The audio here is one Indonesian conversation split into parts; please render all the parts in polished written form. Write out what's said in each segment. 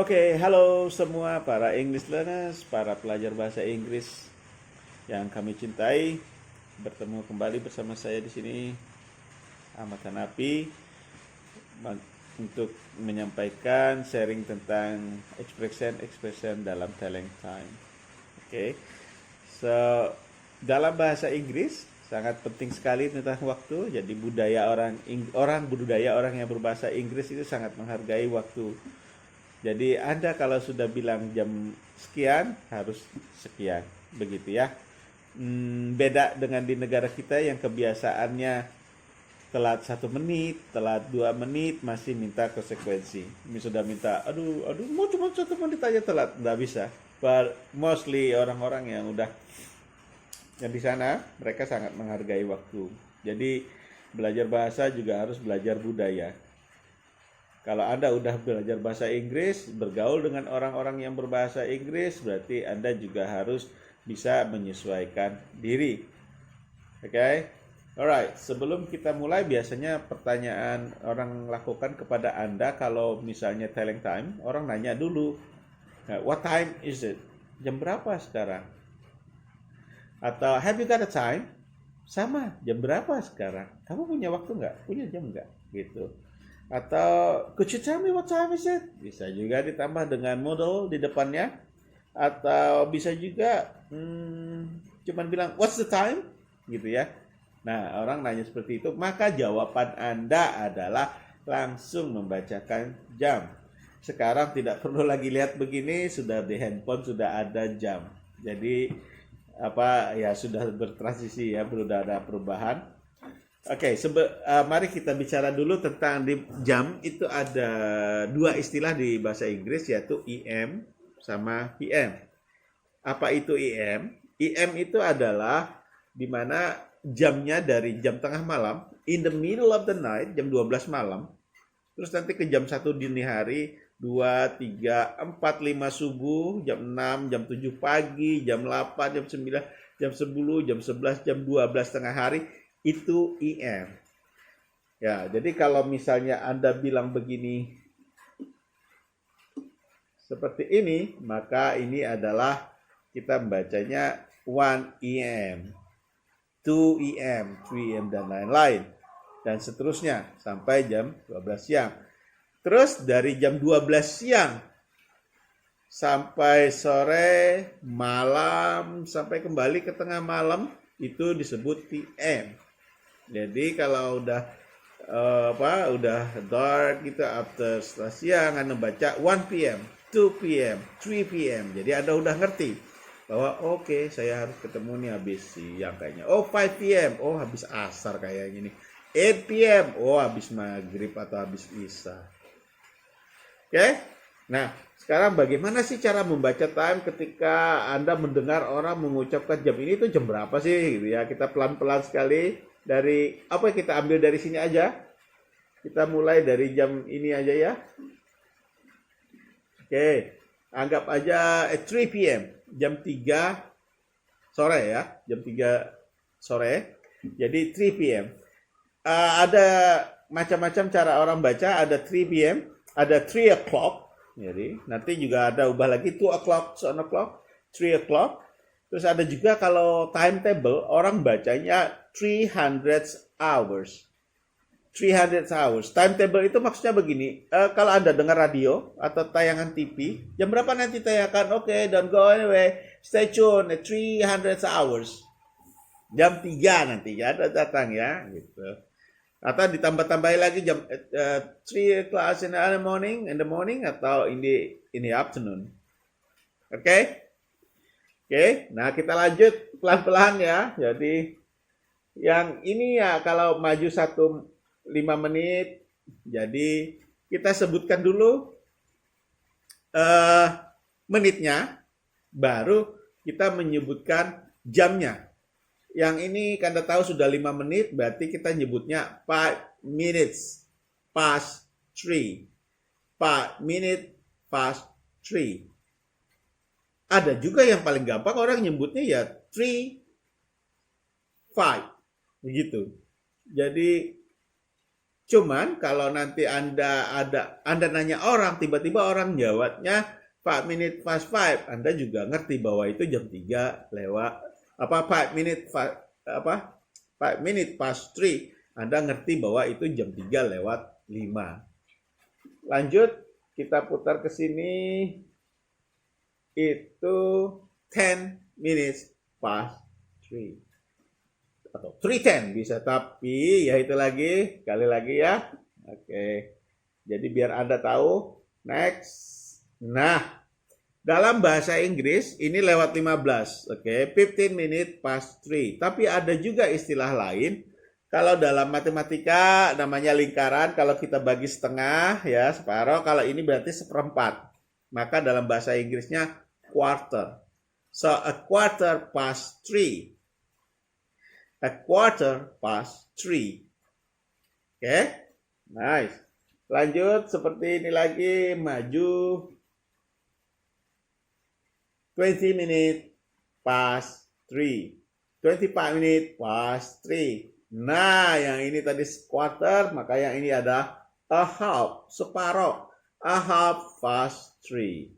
Oke, halo semua para English learners, para pelajar bahasa Inggris yang kami cintai. Bertemu kembali bersama saya di sini, Ahmad Hanafi, untuk menyampaikan sharing tentang expression dalam telling time. Oke, so dalam bahasa Inggris sangat penting sekali tentang waktu. Jadi budaya orang yang berbahasa Inggris itu sangat menghargai waktu. Jadi Anda kalau sudah bilang jam sekian harus sekian, begitu ya. Beda dengan di negara kita yang kebiasaannya telat 1 menit, telat 2 menit masih minta konsekuensi. Ini sudah minta, aduh, mau cuma 1 menit aja telat, nggak bisa. But mostly orang-orang yang di sana mereka sangat menghargai waktu. Jadi belajar bahasa juga harus belajar budaya. Kalau Anda udah belajar bahasa Inggris, bergaul dengan orang-orang yang berbahasa Inggris, berarti Anda juga harus bisa menyesuaikan diri. Oke? Alright, sebelum kita mulai, biasanya pertanyaan orang lakukan kepada Anda kalau misalnya telling time, orang nanya dulu, what time is it? Jam berapa sekarang? Atau have you got a time? Sama, jam berapa sekarang? Kamu punya waktu nggak? Punya jam nggak? Gitu. Atau could you tell me what time is it? Bisa juga ditambah dengan modal di depannya. Atau bisa juga cuman bilang what's the time? Gitu ya. Nah, orang nanya seperti itu, maka jawaban Anda adalah langsung membacakan jam. Sekarang tidak perlu lagi lihat begini, sudah di handphone sudah ada jam. Jadi sudah bertransisi ya, sudah ada perubahan. Oke, mari kita bicara dulu tentang di jam. Itu ada dua istilah di bahasa Inggris, yaitu EM sama PM. Apa itu EM? EM itu adalah di mana jamnya dari jam tengah malam, in the middle of the night, jam 12 malam, terus nanti ke jam 1 dini hari, 2, 3, 4, 5 subuh, jam 6, jam 7 pagi, jam 8, jam 9, jam 10, jam 11, jam 12 tengah hari, itu EM. Ya, jadi kalau misalnya Anda bilang begini seperti ini, maka ini adalah kita membacanya 1 EM, 2 EM, 3 EM dan lain-lain dan seterusnya sampai jam 12 siang. Terus dari jam 12 siang sampai sore, malam, sampai kembali ke tengah malam itu disebut PM. Jadi kalau udah dark gitu, setelah siang Anda baca 1 PM, 2 PM, 3 PM. Jadi Anda udah ngerti bahwa oke, saya harus ketemu nih habis siang kayaknya. Oh, 5 PM, oh habis asar kayaknya nih. 8 PM, oh habis maghrib atau habis isya. Oke? Nah, sekarang bagaimana sih cara membaca time ketika Anda mendengar orang mengucapkan jam ini itu jam berapa sih gitu ya. Kita pelan-pelan sekali dari apa kita ambil dari sini aja. Kita mulai dari jam ini aja ya. Oke, anggap aja 3 PM, jam 3 sore ya, jam 3 sore. Jadi 3 PM. Ada macam-macam cara orang baca, ada 3 PM, ada 3 o'clock. Jadi nanti juga ada ubah lagi 2 o'clock, 1 o'clock, 3 o'clock. Terus ada juga kalau timetable orang bacanya 300 hours. 300 hours. Timetable itu maksudnya begini, kalau Anda dengar radio atau tayangan TV, jam berapa nanti tayangan? Oke, don't go anyway. Stay tune, 300 hours. Jam 3 nanti ya, datang ya, gitu. Atau ditambah-tambahin lagi jam 3 o'clock in the morning atau in the afternoon. Oke? Oke, nah kita lanjut pelan-pelan ya. Jadi yang ini ya kalau maju 5 menit. Jadi kita sebutkan dulu menitnya, baru kita menyebutkan jamnya. Yang ini Anda tahu sudah 5 menit, berarti kita nyebutnya 5 minutes past 3. 5 minutes past 3. Ada juga yang paling gampang orang nyebutnya ya 3, 5. Begitu. Jadi Cuman kalau nanti Anda nanya orang, tiba-tiba orang jawabnya 5 minutes past 5, Anda juga ngerti bahwa itu jam 3 lewat 5 minutes past 3. Anda ngerti bahwa itu jam 3 lewat 5. Lanjut, kita putar ke sini. Itu 10 minutes past 3. Atau 3:10 bisa, tapi ya itu lagi, sekali lagi ya. Oke. Jadi biar Anda tahu. Next. Nah, dalam bahasa Inggris ini lewat 15. Oke, 15 minutes past 3. Tapi ada juga istilah lain. Kalau dalam matematika namanya lingkaran, kalau kita bagi setengah ya, separuh, kalau ini berarti seperempat. Maka dalam bahasa Inggrisnya quarter. So a quarter past 3. A quarter past 3. Oke, nice. Lanjut seperti ini lagi, maju. 20 minutes past 3. 25 minutes past 3. Nah, yang ini tadi quarter, maka yang ini ada a half, separuh. A half past 3.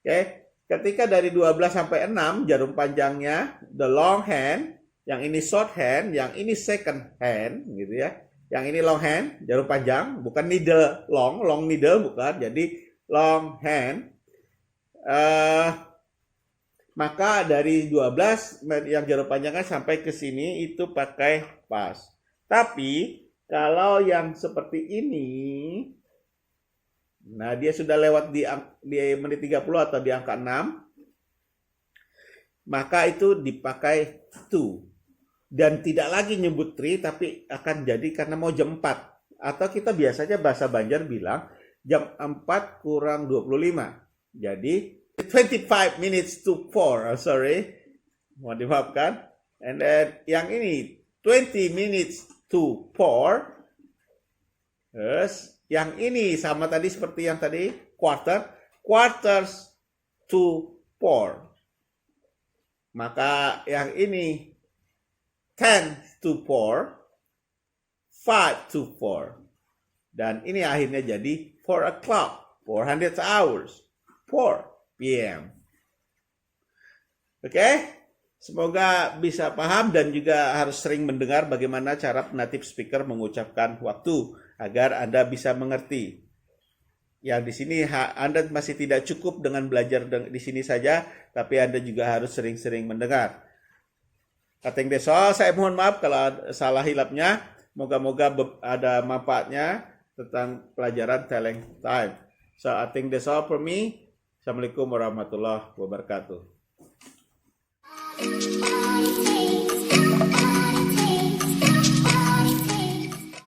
Oke. Ketika dari 12 sampai 6, jarum panjangnya, the long hand, yang ini short hand, yang ini second hand, gitu ya. Yang ini long hand, jarum panjang, bukan needle long needle, bukan. Jadi long hand. Maka dari 12 yang jarum panjangnya sampai ke sini itu pakai pas. Tapi kalau yang seperti ini, nah dia sudah lewat di menit 30 atau di angka 6, maka itu dipakai to. Dan tidak lagi nyebut 3, tapi akan jadi karena mau jam 4. Atau kita biasanya bahasa Banjar bilang jam 4 kurang 25. Jadi 25 minutes to 4, sorry, mohon dimaafkan. And then yang ini 20 minutes to 4. Terus yang ini sama tadi seperti yang tadi, quarters to 4. Maka yang ini 10 to 4, 5 to 4. Dan ini akhirnya jadi 4 o'clock, 400 hours, 4 p.m. Oke? Semoga bisa paham dan juga harus sering mendengar bagaimana cara native speaker mengucapkan waktu agar Anda bisa mengerti. Yang di sini Anda masih tidak cukup dengan belajar di sini saja, tapi Anda juga harus sering-sering mendengar. Ating deso, saya mohon maaf kalau salah hilapnya. Moga-moga ada manfaatnya tentang pelajaran Telling Time. So, I think that's all for me. Assalamualaikum warahmatullahi wabarakatuh.